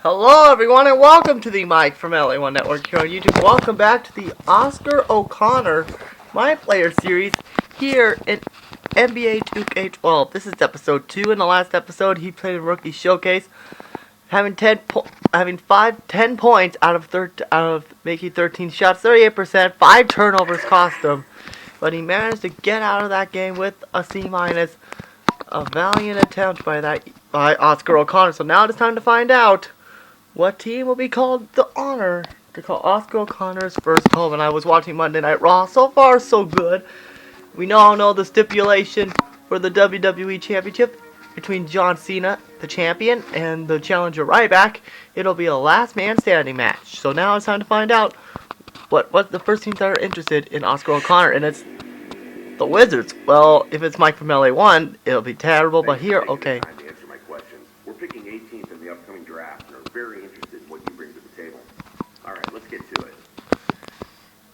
Hello everyone and welcome to the Mike from LA1 Network here on YouTube. Welcome back to the Oscar O'Connor My Player series here in NBA 2K12. This is episode 2. In the last episode he played in Rookie Showcase, having 10 points out of making 13 shots, 38%, 5 turnovers cost him. But he managed to get out of that game with a C-. A valiant attempt by Oscar O'Connor. So now it's time to find out what team will be called the honor to call Oscar O'Connor's first home. And I was watching Monday Night Raw. So far, so good. We all know the stipulation for the WWE Championship between John Cena, the champion, and the challenger Ryback. It'll be a last man standing match. So now it's time to find out what the first teams that are interested in Oscar O'Connor. And it's the Wizards. Well, if it's Mike from LA1, it'll be terrible. But here, okay. We're picking 18th in the upcoming draft and are very interested in what you bring to the table. All right, let's get to it.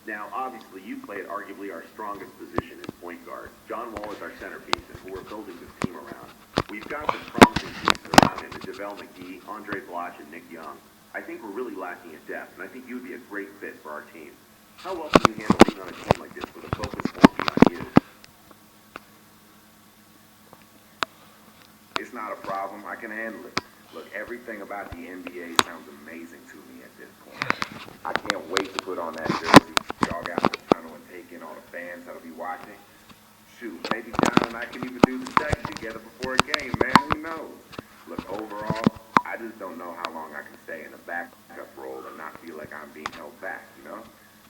Now, obviously, you play at arguably our strongest position in point guard. John Wall is our centerpiece, and who we're building this team around. We've got some promising pieces around him, JaVale McGee, Andre Bloch, and Nick Young. I think we're really lacking in depth, and I think you would be a great fit for our team. How well can you handle being on a team like this with a focus won't be on you? It's not a problem. I can handle it. Look, everything about the NBA sounds amazing to me at this point. I can't wait to put on that jersey, jog out the tunnel, and take in all the fans that'll be watching. Shoot, maybe John and I can even do the second together before a game, man. Who knows? Look, overall, I just don't know how long I can stay in the backup role and not feel like I'm being held back, you know?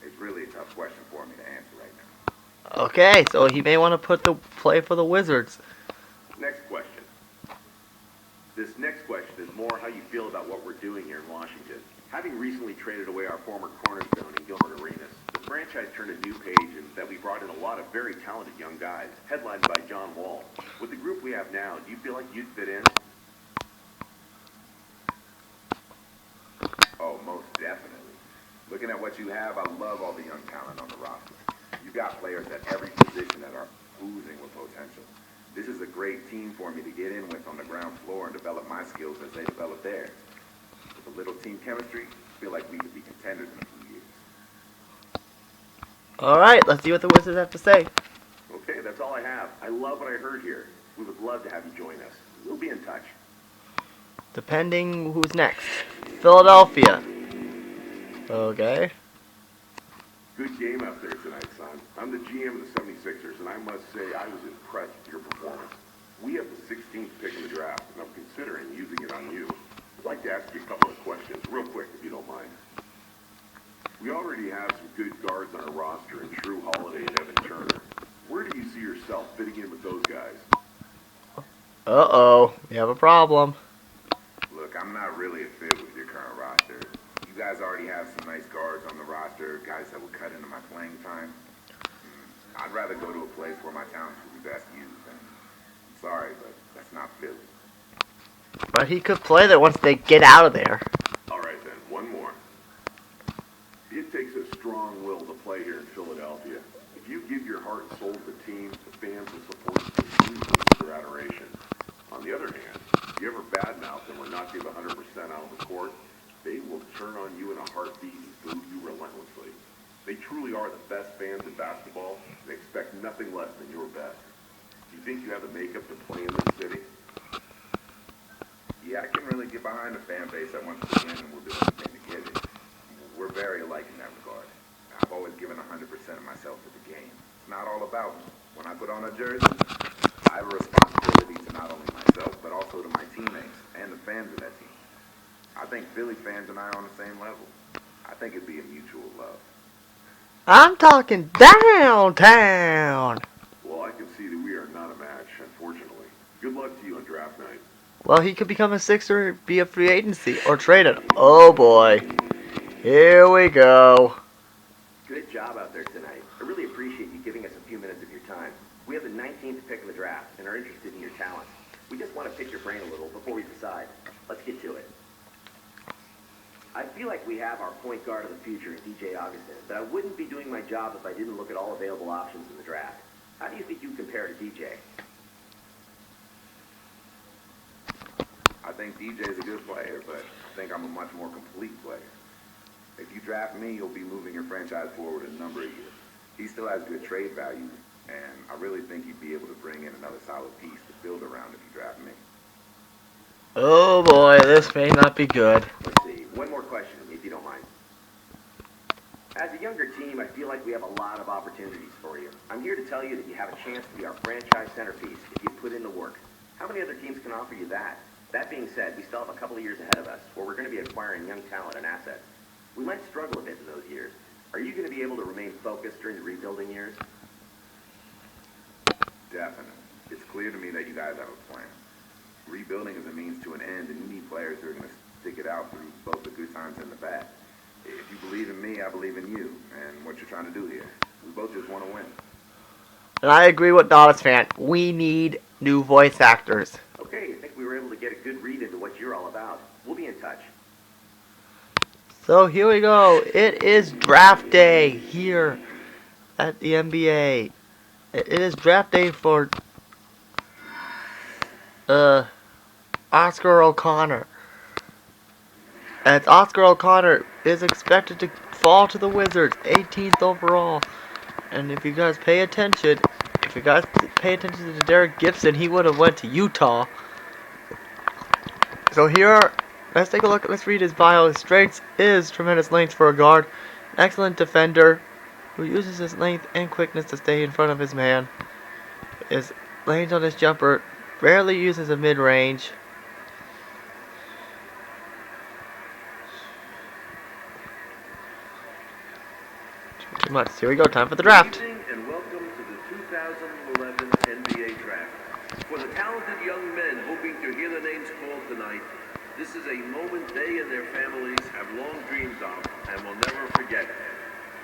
It's really a tough question for me to answer right now. Okay, so he may want to play for the Wizards. Next question. This next question is more how you feel about what we're doing here in Washington. Having recently traded away our former cornerstone in Gilbert Arenas, the franchise turned a new page in that we brought in a lot of very talented young guys, headlined by John Wall. With the group we have now, do you feel like you'd fit in? Oh, most definitely. Looking at what you have, I love all the young talent on the roster. You've got players at every position that are oozing with potential. This is a great team for me to get in with on the ground floor and develop my skills as they develop theirs. With a little team chemistry, I feel like we could be contenders in a few years. Alright, let's see what the Wizards have to say. Okay, that's all I have. I love what I heard here. We would love to have you join us. We'll be in touch. Depending who's next. Philadelphia. Okay. Good game out there tonight, son. I'm the GM of the 76ers, and I must say I was impressed with your performance. We have the 16th pick in the draft, and I'm considering using it on you. I'd like to ask you a couple of questions, real quick, if you don't mind. We already have some good guards on our roster in Drew Holiday and Evan Turner. Where do you see yourself fitting in with those guys? Uh-oh, we have a problem. Look, I'm not really a fit with your current roster. You guys already have some nice guards on the roster, guys that would cut into my playing time. I'd rather go to a place where my talents would be best used. And I'm sorry, but that's not Philly. But he could play there once they get out of there. All right, then. One more. It takes a strong will to play here in Philadelphia. If you give your heart and soul to the team, the fans will support you completely with their adoration. On the other hand, if you ever badmouth them or not give 100% out on the court, they will turn on you in a heartbeat and boo you relentlessly. They truly are the best fans in basketball. They expect nothing less than your best. Do you think you have the makeup to play in this city? Yeah, I can really get behind a fan base that wants to win and will do anything to get it. We're very alike in that regard. I've always given 100% of myself to the game. It's not all about me. When I put on a jersey, I have a responsibility to not only myself, but also to my teammates and the fans of that team. I think Philly fans and I are on the same level. I think it'd be a mutual love. I'm talking downtown. Well, I can see that we are not a match, unfortunately. Good luck to you on draft night. Well, he could become a Sixer, be a free agency, or traded. Oh boy. Here we go. Good job out there tonight. I really appreciate you giving us a few minutes of your time. We have the 19th pick in the draft and are interested in your talent. We just want to pick your brain a little before we decide. Let's get to it. I feel like we have our point guard of the future in DJ Augustin, but I wouldn't be doing my job if I didn't look at all available options in the draft. How do you think you compare to DJ? I think DJ's a good player, but think I'm a much more complete player. If you draft me, you'll be moving your franchise forward a number of years. He still has good trade value, and I really think he'd be able to bring in another solid piece to build around if you draft me. Oh boy, this may not be good. Let's see. One more question, if you don't mind. As a younger team, I feel like we have a lot of opportunities for you. I'm here to tell you that you have a chance to be our franchise centerpiece if you put in the work. How many other teams can offer you that? That being said, we still have a couple of years ahead of us where we're going to be acquiring young talent and assets. We might struggle a bit in those years. Are you going to be able to remain focused during the rebuilding years? Definitely. It's clear to me that you guys have a plan. Rebuilding is a means to an end, and you need players who are going to stick it out through both the good times and the bad. If you believe in me, I believe in you, and what you're trying to do here. We both just want to win. And I agree with Dallas fan. We need new voice actors. Okay, I think we were able to get a good read into what you're all about. We'll be in touch. So here we go. It is draft day here at the NBA. It is draft day for Oscar O'Connor. As Oscar O'Connor is expected to fall to the Wizards, 18th overall. And if you guys pay attention, to Derek Gibson, he would have went to Utah. So here, let's take a look. Let's read his bio. His strengths is tremendous length for a guard, excellent defender, who uses his length and quickness to stay in front of his man. His range on his jumper, rarely uses a mid-range. Too much. Here we go. Time for the draft. Good evening and welcome to the 2011 NBA Draft. For the talented young men hoping to hear their names called tonight, this is a moment they and their families have long dreamed of and will never forget.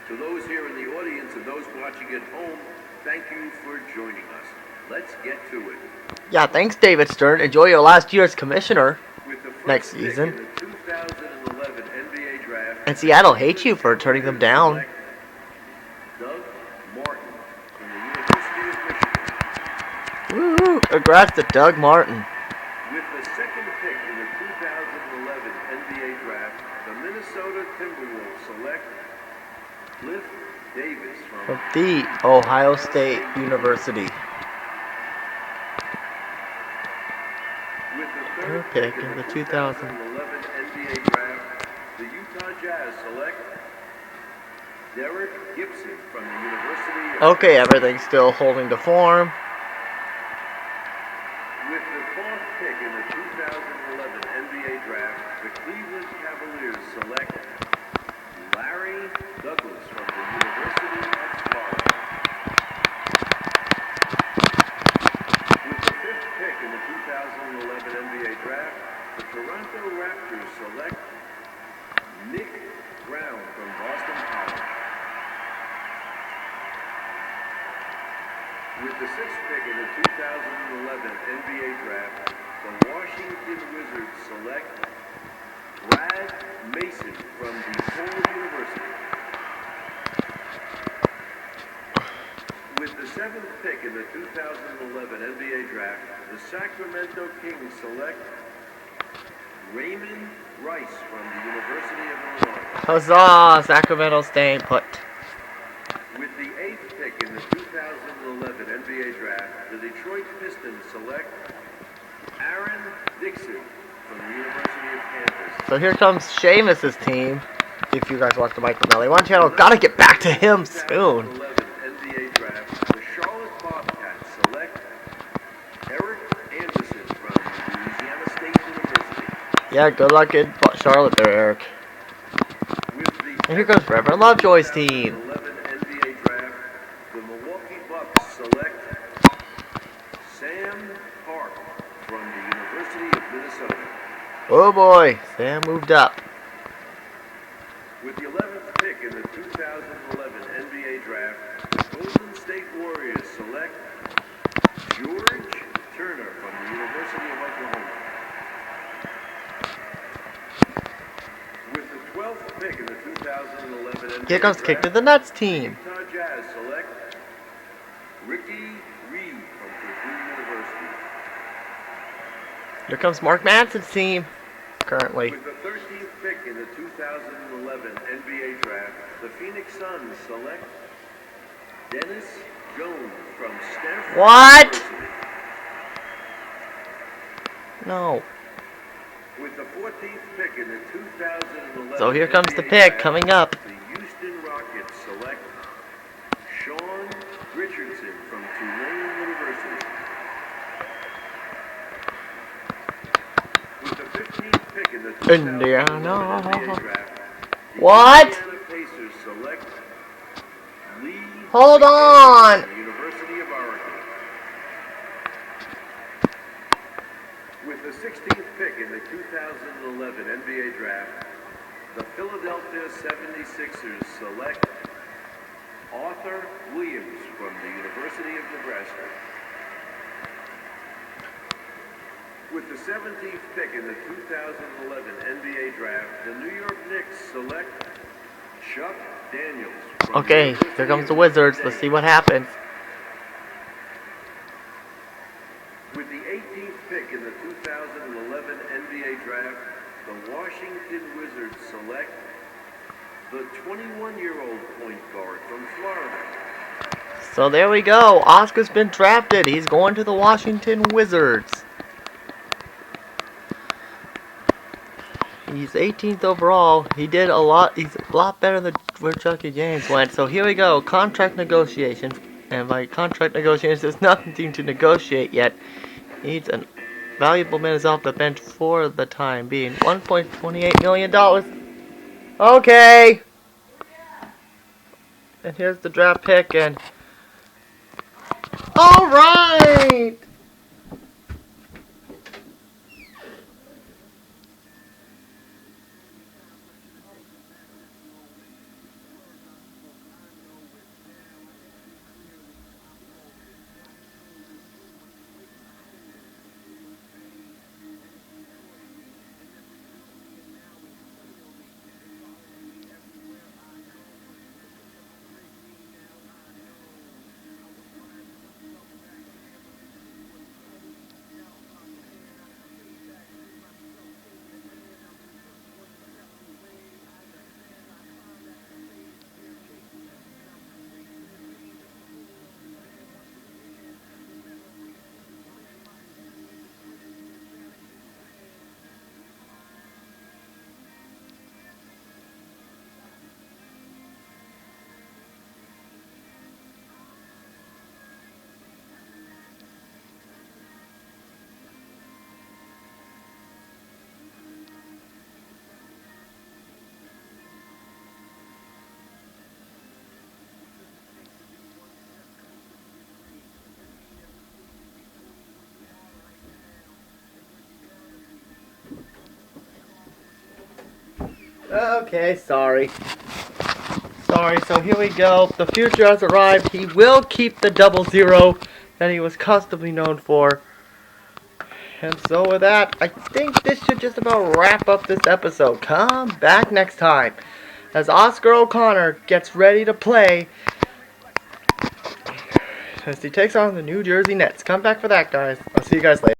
To those here in the audience and those watching at home, thank you for joining us. Let's get to it. Yeah, thanks, David Stern. Enjoy your last year as commissioner With the first next pick season. in the 2011 NBA Draft, And Seattle hates you for turning them down. Doug Martin from the University of Michigan. Woo! Congrats to Doug Martin. With the second pick in the 2011 NBA Draft, the Minnesota Timberwolves select Cliff Davis From the Ohio State University. With the Third third pick pick in in the the 2011 2011 NBA Draft, the Utah Jazz select Derek Gibson from the University of Okay, everything's still holding to form. With the fourth pick in the 2011 NBA Draft, the Cleveland Cavaliers select Larry Douglas from the University of Florida. With the fifth pick in the 2011 NBA Draft, the Toronto Raptors select Nick Brown from Boston College. With the sixth pick in the 2011 NBA Draft, the Washington Wizards select Brad Mason from DePaul University. With the seventh pick in the 2011 NBA Draft, the Sacramento Kings select Raymond Rice from the University of Illinois. Huzzah! Sacramento staying put. With the eighth pick in the 2011 NBA Draft, the Detroit Pistons select Aaron Dixon from the University of Kansas. So here comes Seamus's team. If you guys watch the Mike Melly One channel, gotta get back to him soon. 2011 NBA Draft, the Charlotte Bobcats select Eric Anderson from Louisiana State University. Yeah, good luck in Charlotte there, Eric. With the And here comes Reverend Lovejoy's team. 2011 NBA Draft, the Milwaukee Bucks select Sam Park from the University of Minnesota. Oh boy, Sam moved up. With the 11th pick in the 2011 NBA Draft, the Golden State Warriors select George Turner from the University of Oklahoma. With the 12th pick in the 2011 NBA Here comes Draft, Kick to the Nuts team. Utah Jazz select Ricky Reed from Purdue University. Here comes Mark Manson's team. currently. With the 13th pick in the 2011 NBA Draft, the Phoenix Suns select Dennis Jones from Stanford What? University. No. With the 14th pick in the 2011 So here comes the NBA pick Draft, coming up. the Houston Rockets select Sean Richardson from Tulane University. With the 15th pick in the 2011 Indiana. NBA Draft, the What? Indiana Pacers select Lee Hold on. from the University of Oregon. With the 16th pick in the 2011 NBA Draft, the Philadelphia 76ers select Arthur Williams from the University of Nebraska. With the 17th pick in the 2011 NBA Draft, the New York Knicks select Chuck Daniels from the Okay, University here comes of the Wizards. Notre Let's Dame. see what happens. With the 18th pick in the 2011 NBA Draft, the Washington Wizards select the 21-year-old point guard from Florida. So there we go. Oscar's been drafted. He's going to the Washington Wizards. He's 18th overall. He did a lot. He's a lot better than where Chucky James went. So here we go. Contract negotiations. And by contract negotiations, there's nothing to negotiate yet. He needs a valuable minutes off the bench for the time being. $1.28 million. Okay. And here's the draft pick. And all right. Okay, sorry. Sorry, so here we go. The future has arrived. He will keep the 00 that he was customly known for. And so with that, I think this should just about wrap up this episode. Come back next time as Oscar O'Connor gets ready to play as he takes on the New Jersey Nets. Come back for that, guys. I'll see you guys later.